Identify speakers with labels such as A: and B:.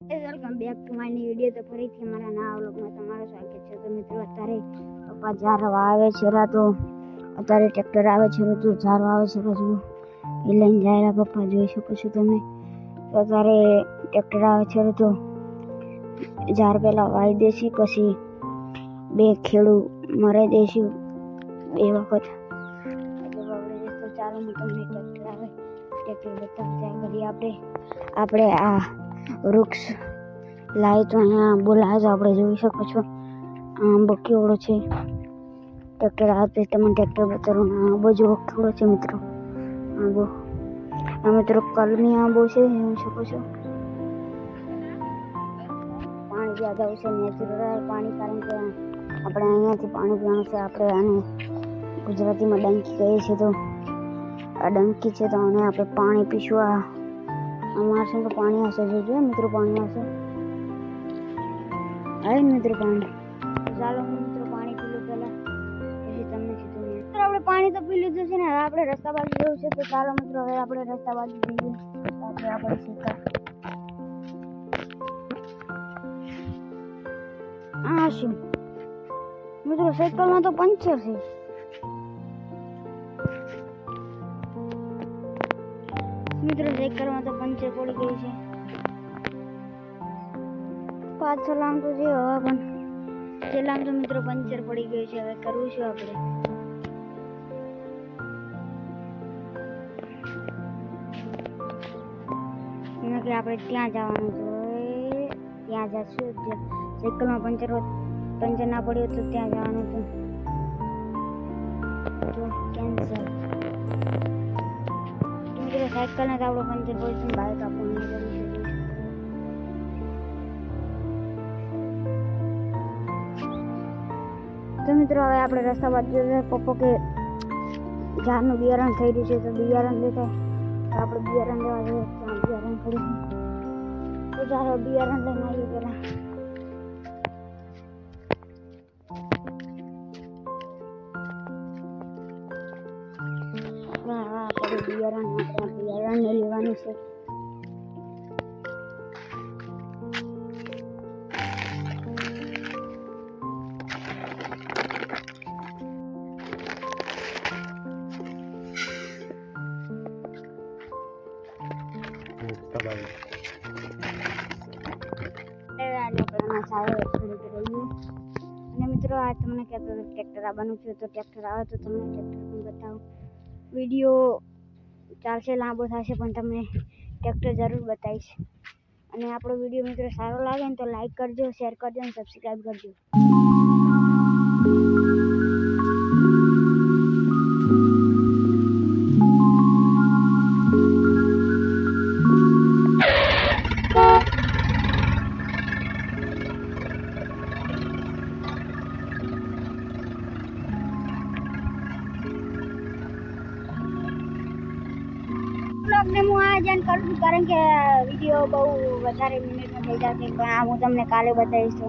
A: Welcome back to my new video. તો ફરીથી મારા નવા વ્લોગમાં તમારું સ્વાગત છે। તો મિત્રો અત્યારે પપ્પા ઝારવા આવે છે તો અત્યારે ટ્રેક્ટર આવે છે તો ઝારવા આવે છે બાજુ એ લઈને જાય પપ્પા જોઈ શકો છો તમે। તો અત્યારે ટ્રેક્ટર આવે છે તો ઝાર પહેલા વાઈ દેશી પછી બે ખેડૂ મરે દેશી બે વખત તો ચાલો હું તમને ટ્રેક્ટર આવે ટ્રેક્ટર બતાવતા કરીએ આપણે આ વૃક્ષ લાય તો અહીંયા બોલાવે તો આપણે જોઈ શકો છો। આંબો કેવડો છે ટ્રેક્ટર આવે તમને ટ્રેક્ટર બતાવું આંબો જેવો કેવડો છે મિત્રો। આંબો આ મિત્રો કલમી આંબો છે જોઈ શકો છો। પાણી જ્યાદા આવશે નેચરલ પાણી કારણ કે આપણે અહીંયાથી પાણી પીવાનું છે। આપણે આને ગુજરાતીમાં ડંકી કહીએ છીએ તો આ ડંકી છે તો આને આપણે પાણી પીશું। અમારે તો પાણી આવશે જોજો મિત્રો પાણી આવશે આવે ને મિત્રો પાણી ચાલો હું મિત્રો પાણી પી લઉં પહેલા પછી તમને સીધું મિત્રો આપણે પાણી તો પી લીધું છે ને હવે આપણે રસ્તા બાજુ જવું છે તો ચાલો મિત્રો હવે આપણે રસ્તા બાજુ જઈએ આપણે શીખા શું મિત્રો સાયકલમાં તો પંચર છે મિત્રો સાયકલમાં તો પંચર પડી ગઈ છે પાછળ આમ તો છે હવે પણ છેલ્લામાં તો મિત્રો પંચર પડી ગયું છે હવે કરવું શું આપણે કે આપણે ત્યાં જવાનું છે ત્યાં જશું સાયકલમાં પંચર ના પડ્યું તો ત્યાં જવાનું તો કેન્સલ મિત્રો સાયકલ ને તો આપણો પંચર પડ્યું છે બાઇક આપણને તો મિત્રો હવે આપણે રસ્તા બાજુ પપ્પો કે ઝાડનું બિયારણ થઈ રહ્યું છે તો બિયારણ લેતા આપણે બિયારણ લેવા જઈએ ત્યાં બિયારણ ખરીદ તો ચાલો બિયારણ લઈને આવીએ પેલા બિયારણ લેવાનું છે અને મિત્રો આ તમને કહેતો ટ્રેક્ટર આવવાનું છે તો ટ્રેક્ટર આવે તો તમને ટ્રેક્ટર પણ બતાવું વિડીયો ચાલશે લાંબો થશે પણ તમને ટ્રેક્ટર જરૂર બતાવીશ અને આપણો વિડીયો મિત્રો સારો લાગે ને તો લાઈક કરજો શેર કરજો અને સબસ્ક્રાઈબ કરજો। બ્લોગને હું આ જાણ કરું છું કારણ કે વિડીયો બહુ વધારે મિનિટનો થઈ જશે પણ આ હું તમને કાલે બતાવીશ।